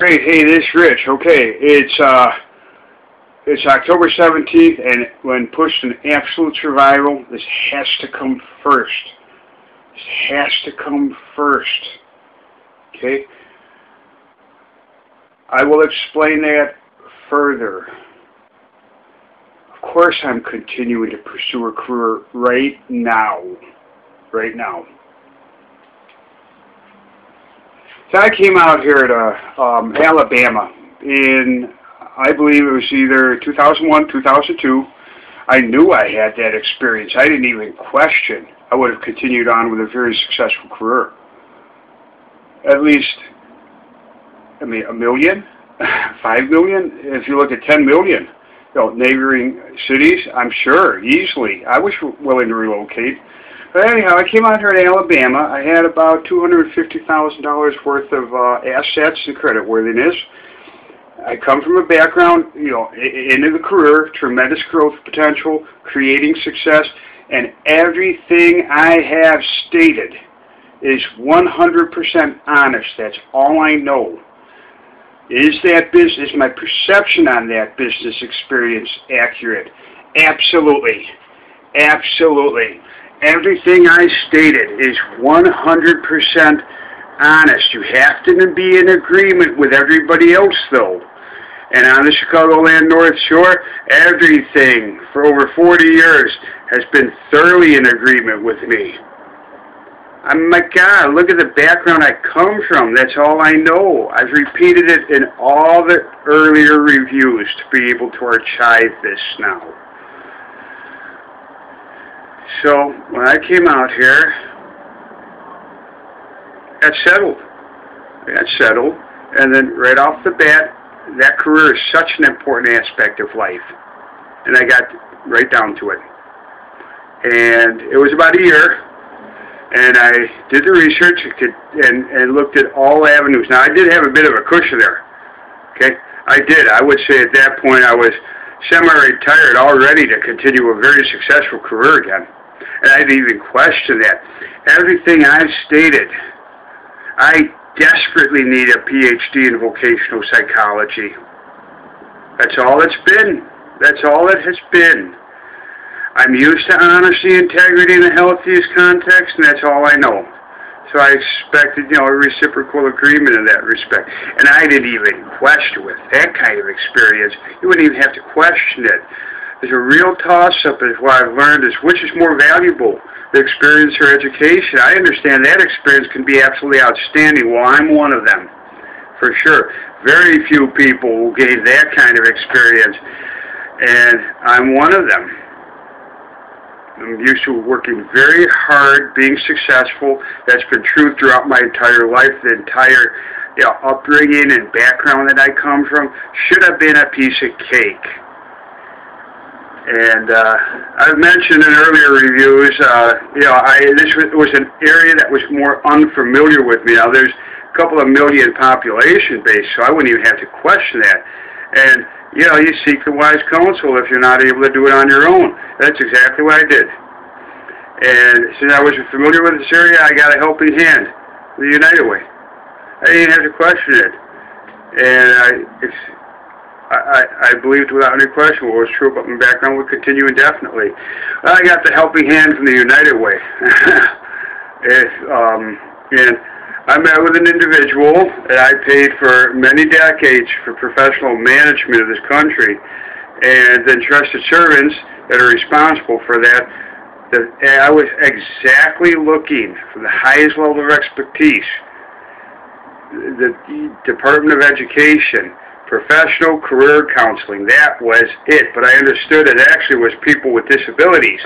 Great. Hey, this is Rich. Okay, it's October 17th, and when pushed in absolute survival, this has to come first. This has to come first. Okay? I will explain that further. Of course, I'm continuing to pursue a career right now. Right now. So I came out here to Alabama in, I believe it was either 2001, 2002. I knew I had that experience. I didn't even question. I would have continued on with a very successful career. At least, I mean, 1 million, 5 million. If you look at 10 million, neighboring cities, I'm sure, easily. I was willing to relocate. But anyhow, I came out here in Alabama. I had about $250,000 worth of assets and creditworthiness. I come from a background, into the career, tremendous growth potential, creating success, and everything I have stated is 100% honest. That's all I know. Is that business, my perception on that business experience accurate? Absolutely. Absolutely. Everything I stated is 100% honest. You have to be in agreement with everybody else, though. And on the Chicagoland North Shore, everything for over 40 years has been thoroughly in agreement with me. I mean, my God, look at the background I come from. That's all I know. I've repeated it in all the earlier reviews to be able to archive this now. So, when I came out here, I got settled, and then right off the bat, that career is such an important aspect of life, and I got right down to it. And it was about a year, and I did the research and looked at all avenues. Now, I did have a bit of a cushion there, okay? I did. I would say at that point I was semi-retired, all ready to continue a very successful career again. And I didn't even question that. Everything I've stated, I desperately need a PhD in vocational psychology. That's all it's been. That's all it has been. I'm used to honesty, integrity in the healthiest context, and that's all I know. So I expected, a reciprocal agreement in that respect. And I didn't even question with that kind of experience. You wouldn't even have to question it. There's a real toss-up is what I've learned is which is more valuable, the experience or education. I understand that experience can be absolutely outstanding. Well, I'm one of them, for sure. Very few people will gain that kind of experience, and I'm one of them. I'm used to working very hard, being successful. That's been true throughout my entire life, the entire upbringing and background that I come from. Should have been a piece of cake. And I've mentioned in earlier reviews, this was an area that was more unfamiliar with me. Now, there's a couple of million population base, so I wouldn't even have to question that. And, you seek the wise counsel if you're not able to do it on your own. That's exactly what I did. And since I wasn't familiar with this area, I got a helping hand, the United Way. I didn't have to question it. And I believed without any question what was true about my background would continue indefinitely. I got the helping hand from the United Way. And I met with an individual that I paid for many decades for professional management of this country, and then trusted servants that are responsible for that. I was exactly looking for the highest level of expertise. The Department of Education, professional career counseling, that was it. But I understood it actually was people with disabilities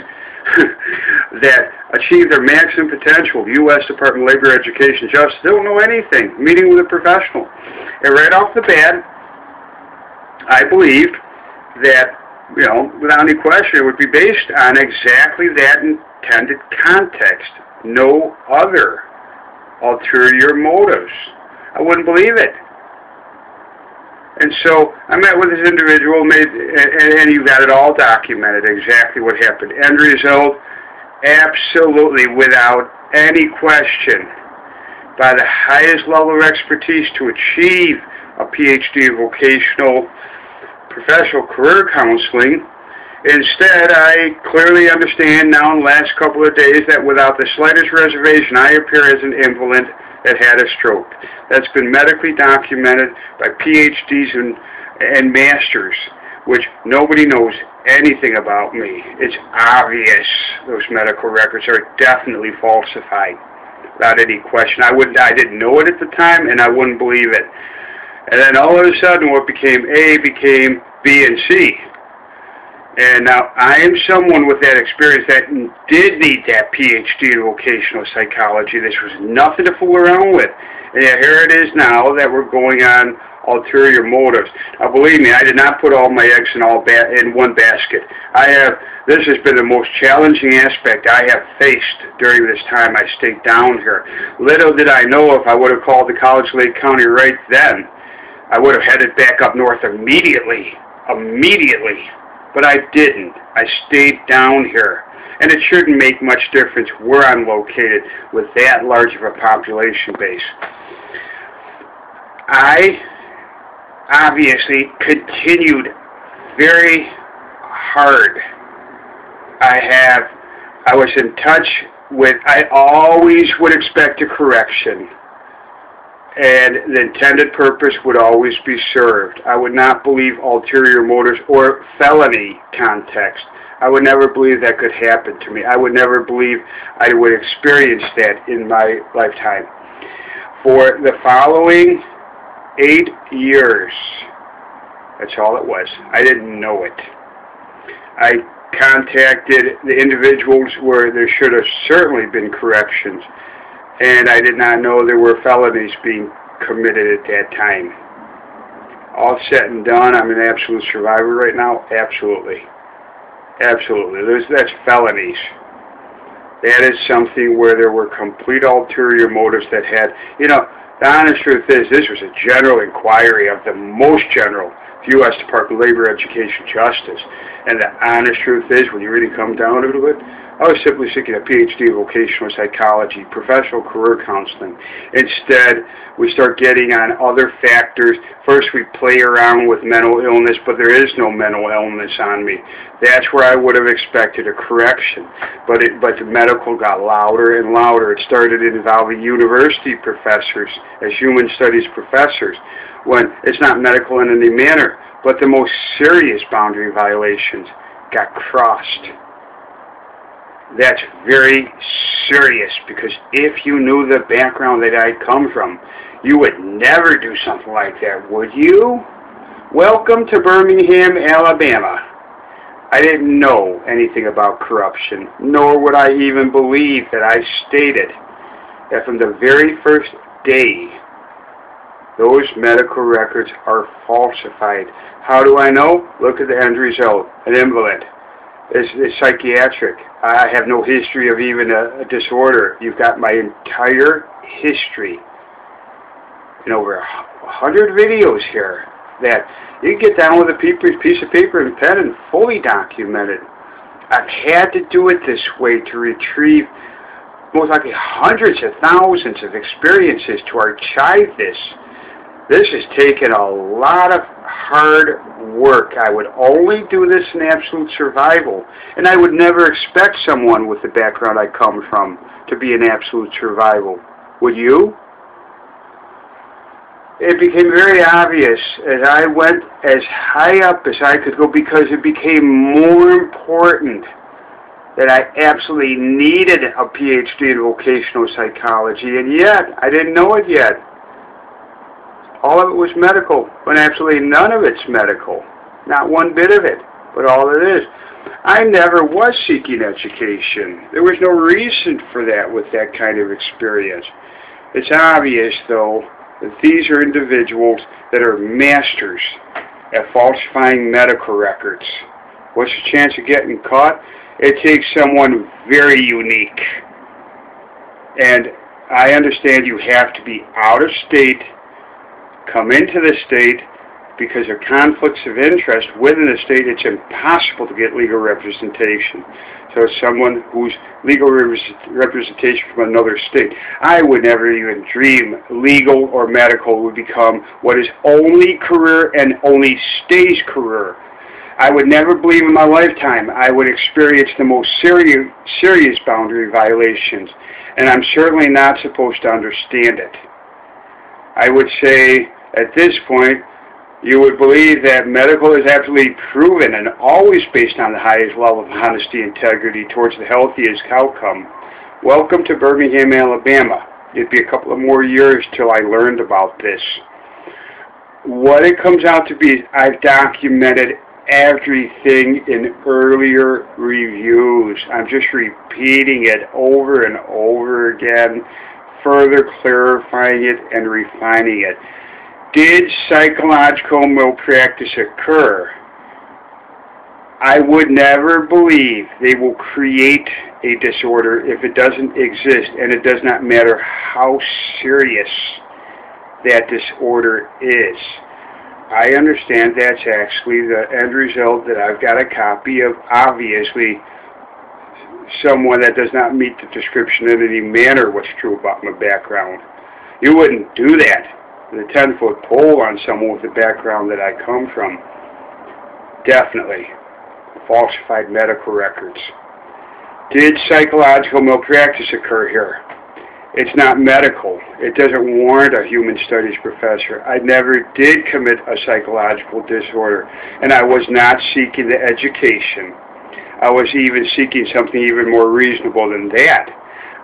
that achieve their maximum potential. U.S. Department of Labor, Education, Justice, they don't know anything. Meeting with a professional. And right off the bat, I believed that, without any question, it would be based on exactly that intended context. No other ulterior motives. I wouldn't believe it. And so I met with this individual, and he got it all documented, exactly what happened. End result, absolutely, without any question, by the highest level of expertise to achieve a PhD in vocational professional career counseling. Instead, I clearly understand now in the last couple of days that without the slightest reservation, I appear as an invalid that had a stroke. That's been medically documented by PhDs and masters, which nobody knows anything about me. It's obvious those medical records are definitely falsified, without any question. I didn't know it at the time, and I wouldn't believe it. And then all of a sudden, what became A became B and C. And now I am someone with that experience that did need that PhD in vocational psychology. This was nothing to fool around with. And yet here it is now that we're going on ulterior motives. Now believe me, I did not put all my eggs in one basket. This has been the most challenging aspect I have faced during this time I stayed down here. Little did I know if I would have called the College Lake County right then, I would have headed back up north immediately. But I didn't. I stayed down here. And it shouldn't make much difference where I'm located with that large of a population base. I obviously continued very hard. I was in touch with, I always would expect a correction. And the intended purpose would always be served. I would not believe ulterior motives or felony context. I would never believe that could happen to me. I would never believe I would experience that in my lifetime. For the following 8 years, that's all it was. I didn't know it. I contacted the individuals where there should have certainly been corrections. And I did not know there were felonies being committed at that time. All said and done, I'm an absolute survivor right now? Absolutely. Absolutely. That's felonies. That is something where there were complete ulterior motives that had, the honest truth is this was a general inquiry of the most general, the U.S. Department of Labor, Education, Justice. And the honest truth is, when you really come down to it, I was simply seeking a PhD in vocational psychology, professional career counseling. Instead, we start getting on other factors. First, we play around with mental illness, but there is no mental illness on me. That's where I would have expected a correction. But the medical got louder and louder. It started involving university professors as human studies professors, when it's not medical in any manner, but the most serious boundary violations got crossed. That's very serious, because if you knew the background that I come from, you would never do something like that, would you? Welcome to Birmingham, Alabama. I didn't know anything about corruption, nor would I even believe that I stated that from the very first day, those medical records are falsified. How do I know? Look at the end result. An invalid. It's psychiatric. I have no history of even a disorder. You've got my entire history in over 100 videos here that you can get down with a piece of paper and pen and fully documented. I've had to do it this way to retrieve most likely hundreds of thousands of experiences to archive this. This has taken a lot of hard work. I would only do this in absolute survival, and I would never expect someone with the background I come from to be in absolute survival. Would you? It became very obvious as I went as high up as I could go, because it became more important that I absolutely needed a PhD in vocational psychology, and yet I didn't know it yet. All of it was medical, when absolutely none of it's medical. Not one bit of it, but all it is. I never was seeking education. There was no reason for that with that kind of experience. It's obvious, though, that these are individuals that are masters at falsifying medical records. What's the chance of getting caught? It takes someone very unique. And I understand you have to be out of state, come into the state, because of conflicts of interest within the state, it's impossible to get legal representation. So someone who's legal representation from another state, I would never even dream legal or medical would become what is only career and only stays career. I would never believe in my lifetime I would experience the most serious boundary violations, and I'm certainly not supposed to understand it. I would say at this point, you would believe that medical is absolutely proven and always based on the highest level of honesty and integrity towards the healthiest outcome. Welcome to Birmingham, Alabama. It'd be a couple of more years till I learned about this. What it comes out to be, I've documented everything in earlier reviews. I'm just repeating it over and over again, further clarifying it and refining it. Did psychological malpractice occur? I would never believe they will create a disorder if it doesn't exist, and it does not matter how serious that disorder is. I understand that's actually the end result that I've got a copy of, obviously, someone that does not meet the description in any manner what's true about my background. You wouldn't do that. The 10-foot pole on someone with the background that I come from. Definitely. Falsified medical records. Did psychological malpractice occur here? It's not medical. It doesn't warrant a human studies professor. I never did commit a psychological disorder, and I was not seeking the education. I was even seeking something even more reasonable than that.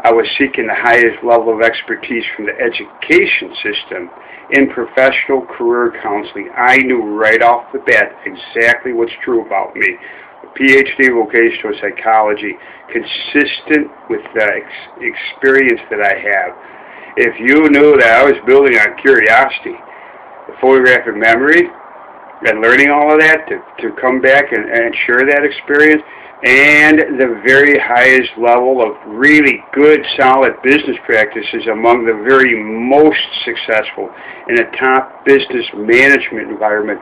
I was seeking the highest level of expertise from the education system in professional career counseling. I knew right off the bat exactly what's true about me. A PhD in vocational psychology, consistent with the experience that I have. If you knew that I was building on curiosity, the photographic memory, and learning all of that to come back and share that experience, and the very highest level of really good, solid business practices among the very most successful in a top business management environment.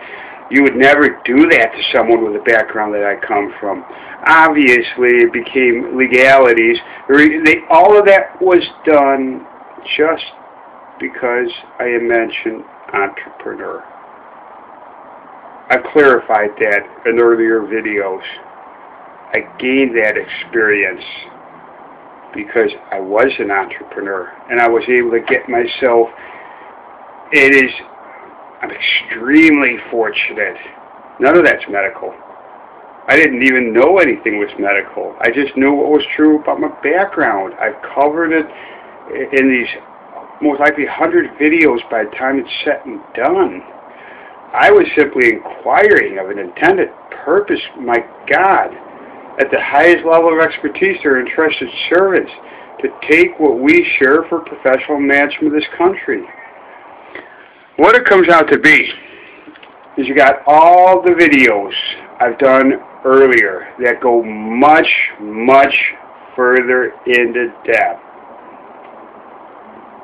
You would never do that to someone with the background that I come from. Obviously, it became legalities. All of that was done just because I had mentioned entrepreneur. I've clarified that in earlier videos. I gained that experience because I was an entrepreneur and I was able to get myself. I'm extremely fortunate. None of that's medical. I didn't even know anything was medical. I just knew what was true about my background. I've covered it in these most likely 100 videos by the time it's said and done. I was simply inquiring of an intended purpose, my God, at the highest level of expertise or entrusted servants to take what we share for professional management of this country. What it comes out to be is you got all the videos I've done earlier that go much, much further into depth.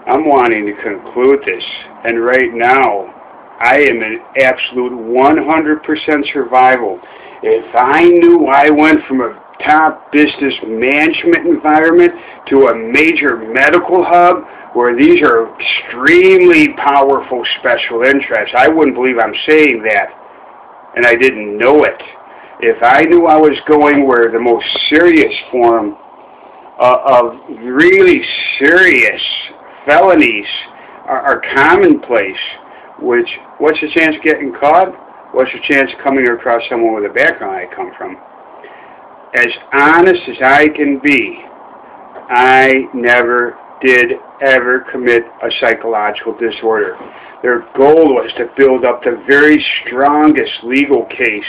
I'm wanting to conclude this, and right now I am in absolute 100% survival. If I knew I went from a top business management environment to a major medical hub where these are extremely powerful special interests, I wouldn't believe I'm saying that, and I didn't know it. If I knew I was going where the most serious form of really serious felonies are commonplace, which, what's the chance of getting caught? What's the chance of coming across someone with a background I come from? As honest as I can be, I never did ever commit a psychological disorder. Their goal was to build up the very strongest legal case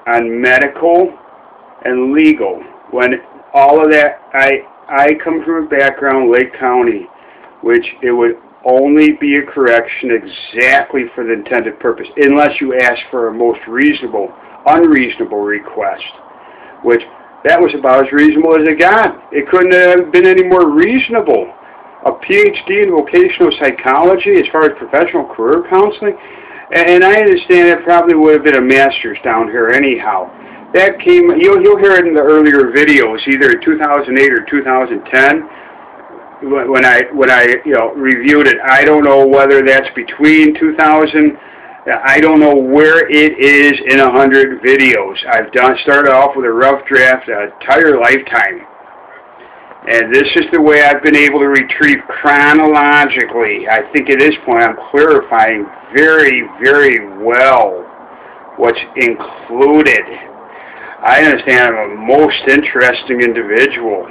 on medical and legal. When all of that, I come from a background, Lake County, which it would only be a correction exactly for the intended purpose, unless you ask for a most unreasonable request, which that was about as reasonable as it got. It couldn't have been any more reasonable. A PhD in vocational psychology as far as professional career counseling, And I understand it probably would have been a master's down here anyhow. That came, you'll hear it in the earlier videos, either 2008 or 2010, when I reviewed it. I don't know whether that's between 2000. I don't know where it is in 100 videos. I've started off with a rough draft an entire lifetime. And this is the way I've been able to retrieve chronologically. I think at this point I'm clarifying very, very well what's included. I understand I'm a most interesting individual.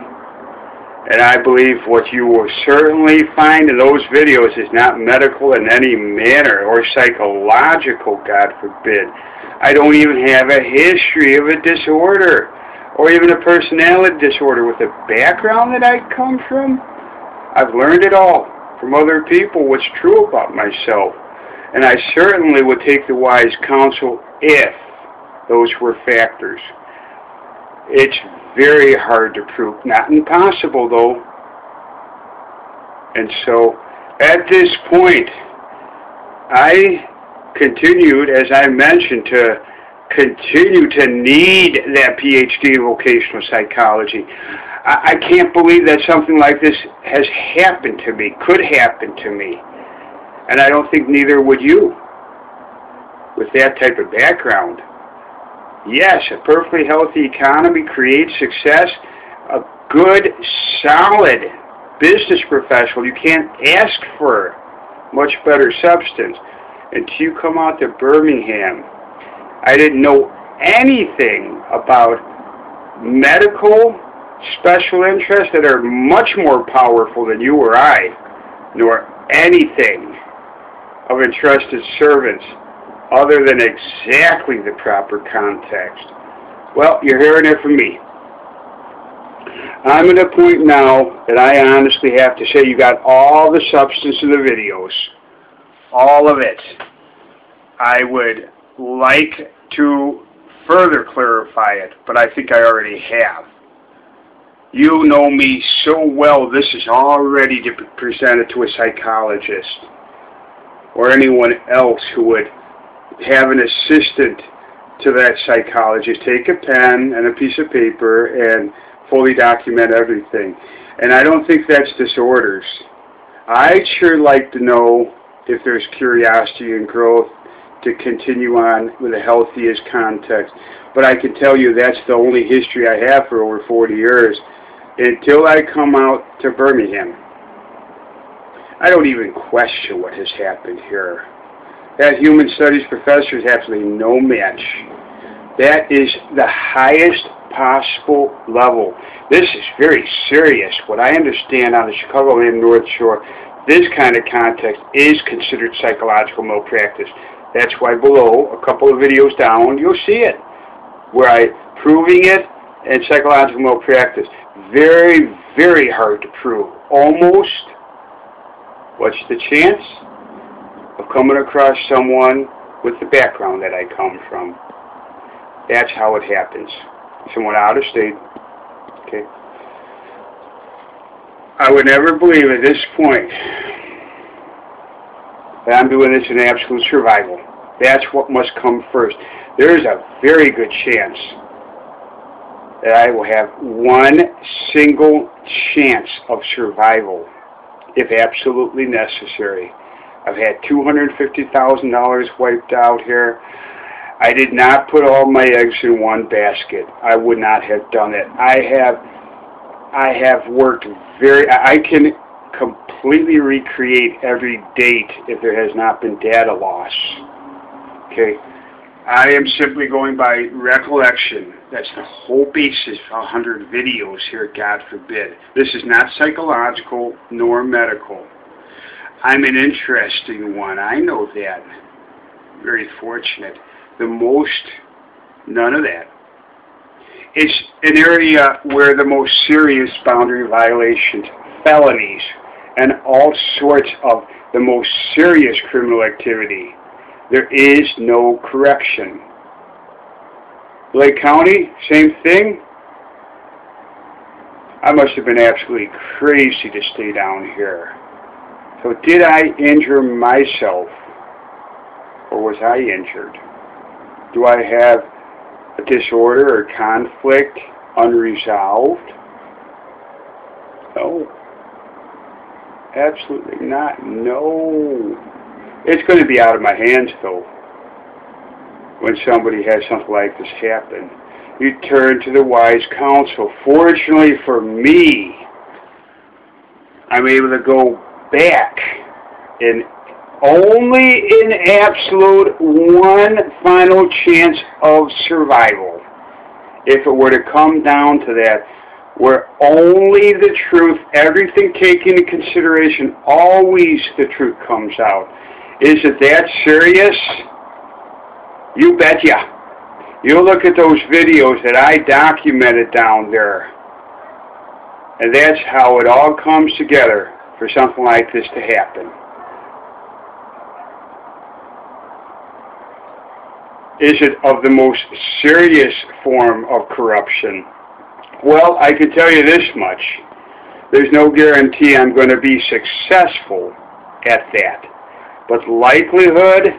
And I believe what you will certainly find in those videos is not medical in any manner or psychological, God forbid. I don't even have a history of a disorder or even a personality disorder with the background that I come from. I've learned it all from other people, what's true about myself. And I certainly would take the wise counsel if those were factors. It's very hard to prove. Not impossible, though. And so, at this point, I continued, as I mentioned, to continue to need that PhD in vocational psychology. I can't believe that something like this has happened to me, could happen to me. And I don't think neither would you, with that type of background. Yes, a perfectly healthy economy creates success. A good, solid business professional, you can't ask for much better substance. Until you come out to Birmingham, I didn't know anything about medical special interests that are much more powerful than you or I, nor anything of entrusted servants other than exactly the proper context. Well, you're hearing it from me. I'm at a point now that I honestly have to say you got all the substance of the videos. All of it. I would like to further clarify it, but I think I already have. You know me so well, this is already to be presented to a psychologist or anyone else who would have an assistant to that psychologist. Take a pen and a piece of paper and fully document everything. And I don't think that's disorders. I'd sure like to know if there's curiosity and growth to continue on with the healthiest context. But I can tell you that's the only history I have for over 40 years. Until I come out to Birmingham, I don't even question what has happened here. That human studies professor is absolutely no match. That is the highest possible level. This is very serious. What I understand on the Chicagoland North Shore, this kind of context is considered psychological malpractice. That's why below, a couple of videos down, you'll see it, where I'm proving it and psychological malpractice. Very, very hard to prove. Almost. What's the chance of coming across someone with the background that I come from? That's how it happens. Someone out of state. Okay. I would never believe at this point that I'm doing this in absolute survival. That's what must come first. There is a very good chance that I will have one single chance of survival, if absolutely necessary. I've had $250,000 wiped out here. I did not put all my eggs in one basket. I would not have done it. I have worked I can completely recreate every date if there has not been data loss. Okay. I am simply going by recollection. That's the whole basis of 100 videos here, God forbid. This is not psychological nor medical. I'm an interesting one. I know that. Very fortunate. The most, none of that. It's an area where the most serious boundary violations, felonies, and all sorts of the most serious criminal activity. There is no correction. Lake County, same thing. I must have been absolutely crazy to stay down here. So did I injure myself or was I injured? Do I have a disorder or conflict unresolved? No. Absolutely not. No. It's going to be out of my hands, though, when somebody has something like this happen. You turn to the wise counsel. Fortunately for me, I'm able to go back and only in absolute one final chance of survival. If it were to come down to that, where only the truth, everything taken into consideration, always the truth comes out. Is it that serious? You betcha. You look at those videos that I documented down there, and that's how it all comes together for something like this to happen. Is it of the most serious form of corruption? Well, I can tell you this much. There's no guarantee I'm going to be successful at that. But likelihood,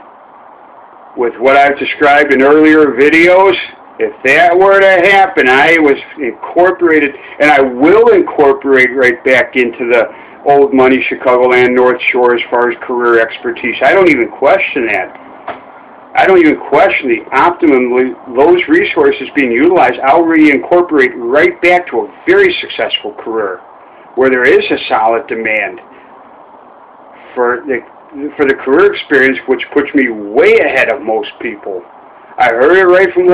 with what I've described in earlier videos, if that were to happen, I was incorporated, and I will incorporate right back into the old money Chicagoland North Shore as far as career expertise. I don't even question that. I don't even question the optimally those resources being utilized. I'll reincorporate right back to a very successful career where there is a solid demand for the career experience, which puts me way ahead of most people. I heard it right from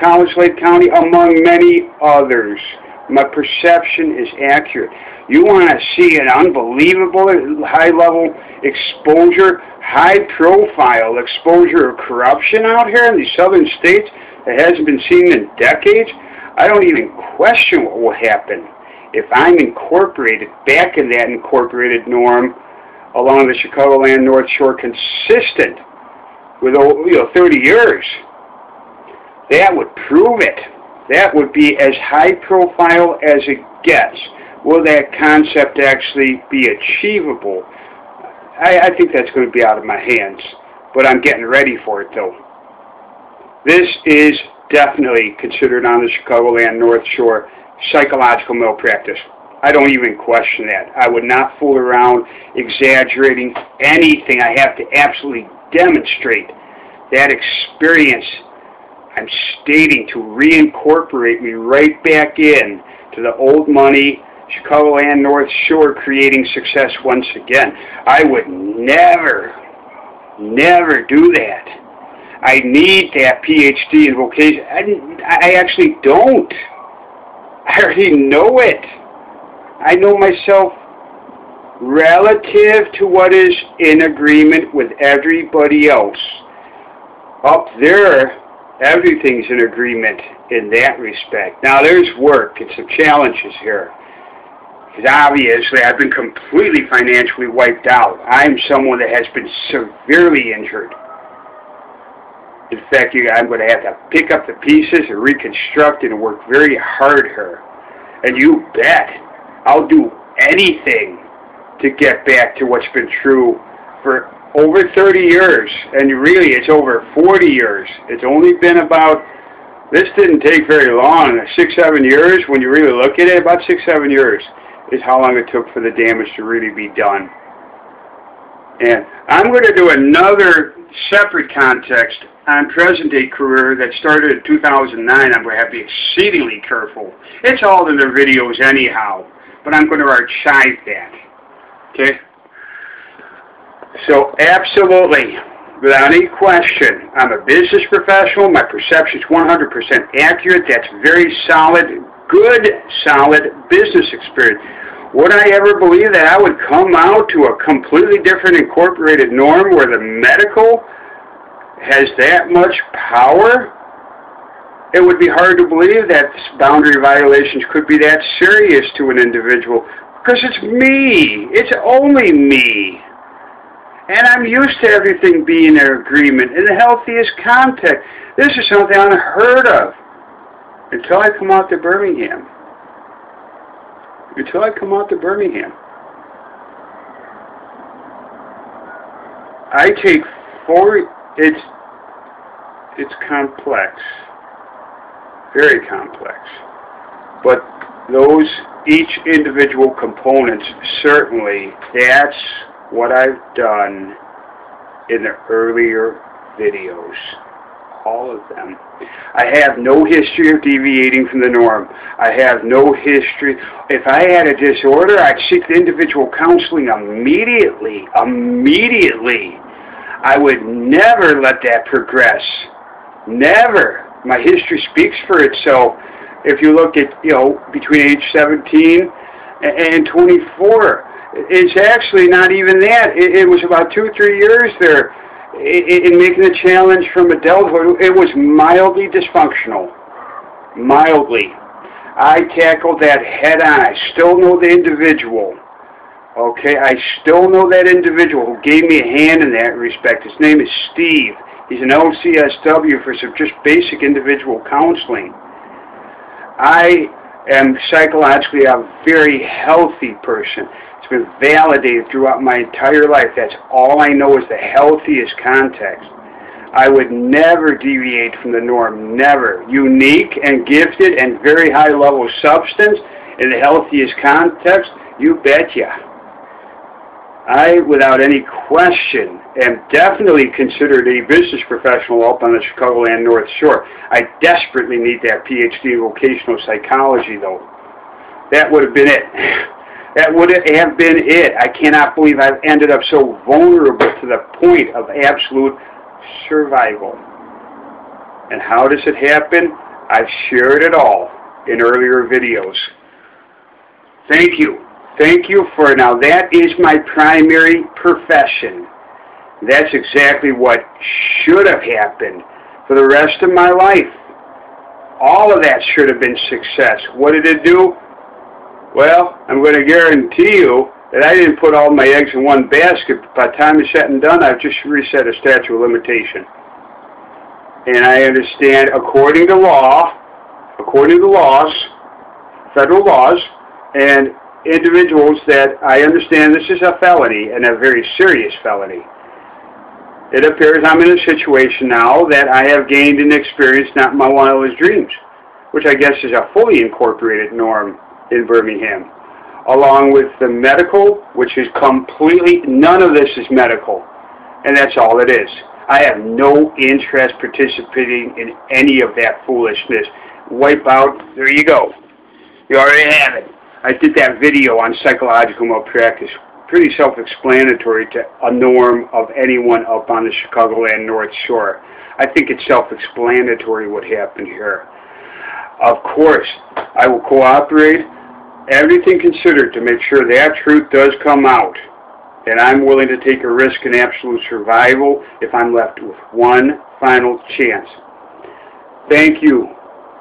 College Lake County, among many others. My perception is accurate. You want to see an unbelievable high-level exposure, high-profile exposure of corruption out here in these southern states that hasn't been seen in decades? I don't even question what will happen if I'm incorporated back in that incorporated norm along the Chicagoland North Shore, consistent with 30 years. That would prove it. That would be as high profile as it gets. Will that concept actually be achievable? I think that's going to be out of my hands, but I'm getting ready for it, though. This is definitely considered on the Chicagoland North Shore psychological malpractice. I don't even question that. I would not fool around exaggerating anything. I have to absolutely demonstrate that experience I'm stating to reincorporate me right back in to the old money Chicagoland North Shore, creating success once again. I would never do that. I need that PhD in vocation. I actually don't. I already know it. I know myself relative to what is in agreement with everybody else. Up there, everything's in agreement in that respect. Now, there's work and some challenges here. Because obviously, I've been completely financially wiped out. I'm someone that has been severely injured. In fact, I'm going to have to pick up the pieces and reconstruct it and work very hard here. And you bet I'll do anything to get back to what's been true for over 30 years. And really, it's over 40 years. It's only been about, this didn't take very long, 6-7 years. When you really look at it, about 6-7 years is how long it took for the damage to really be done. And I'm going to do another separate context on present-day career that started in 2009. I'm going to have to be exceedingly careful. It's all in their videos anyhow, but I'm going to archive that. Okay? So absolutely, without any question, I'm a business professional. My perception is 100% accurate. That's very solid, good, solid business experience. Would I ever believe that I would come out to a completely different incorporated norm where the medical has that much power? It would be hard to believe that boundary violations could be that serious to an individual, because it's me. It's only me. And I'm used to everything being in agreement in the healthiest context. This is something unheard of until I come out to Birmingham. Until I come out to Birmingham. I take it's complex, very complex. But those, each individual components, certainly, that's what I've done in the earlier videos. All of them. I have no history of deviating from the norm. I have no history. If I had a disorder, I'd seek individual counseling immediately. Immediately. I would never let that progress. Never. My history speaks for itself. If you look at, between age 17 and 24, it's actually not even that. It was about 2 or 3 years there. In making the challenge from adulthood, it was mildly dysfunctional. Mildly. I tackled that head on. I still know the individual. Okay, I still know that individual who gave me a hand in that respect. His name is Steve. He's an LCSW for some just basic individual counseling. I am psychologically a very healthy person. It's been validated throughout my entire life. That's all I know is the healthiest context. I would never deviate from the norm, never. Unique and gifted and very high level substance in the healthiest context, you betcha. I, without any question, am definitely considered a business professional up on the Chicagoland North Shore. I desperately need that PhD in vocational psychology, though. That would have been it. That would have been it. I cannot believe I've ended up so vulnerable to the point of absolute survival. And how does it happen? I've shared it all in earlier videos. Thank you. Thank you for, now that is my primary profession. That's exactly what should have happened for the rest of my life. All of that should have been success. What did it do? Well, I'm going to guarantee you that I didn't put all my eggs in one basket. By the time it's said and done, I've just reset a statute of limitation. And I understand, according to law, according to laws, federal laws, and individuals, that I understand this is a felony, and a very serious felony. It appears I'm in a situation now that I have gained an experience not in my wildest dreams, which I guess is a fully incorporated norm in Birmingham, along with the medical, which is completely, none of this is medical, and that's all it is. I have no interest participating in any of that foolishness. Wipe out, there you go. You already have it. I did that video on psychological malpractice, pretty self-explanatory to a norm of anyone up on the Chicagoland North Shore. I think it's self-explanatory what happened here. Of course, I will cooperate, everything considered, to make sure that truth does come out. And I'm willing to take a risk in absolute survival if I'm left with one final chance. Thank you.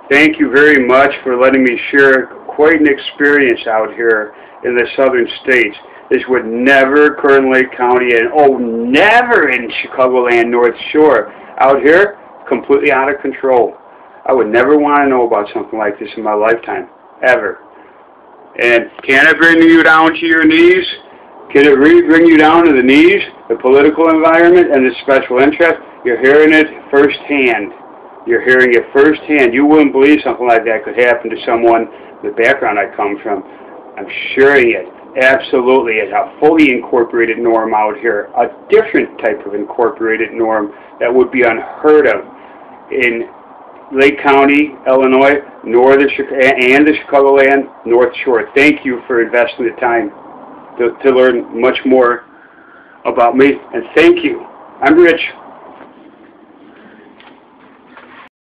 Thank you very much for letting me share quite an experience out here in the southern states. This would never occur in Lake County, and never in Chicagoland North Shore. Out here, completely out of control. I would never want to know about something like this in my lifetime, ever. And can it bring you down to your knees? Can it really bring you down to the knees? The political environment and the special interest? You're hearing it firsthand. You're hearing it firsthand. You wouldn't believe something like that could happen to someone, the background I come from. I'm sharing it. Absolutely. It's a fully incorporated norm out here. A different type of incorporated norm that would be unheard of in Lake County, Illinois, and the Chicagoland North Shore. Thank you for investing the time to learn much more about me. And thank you. I'm Rich.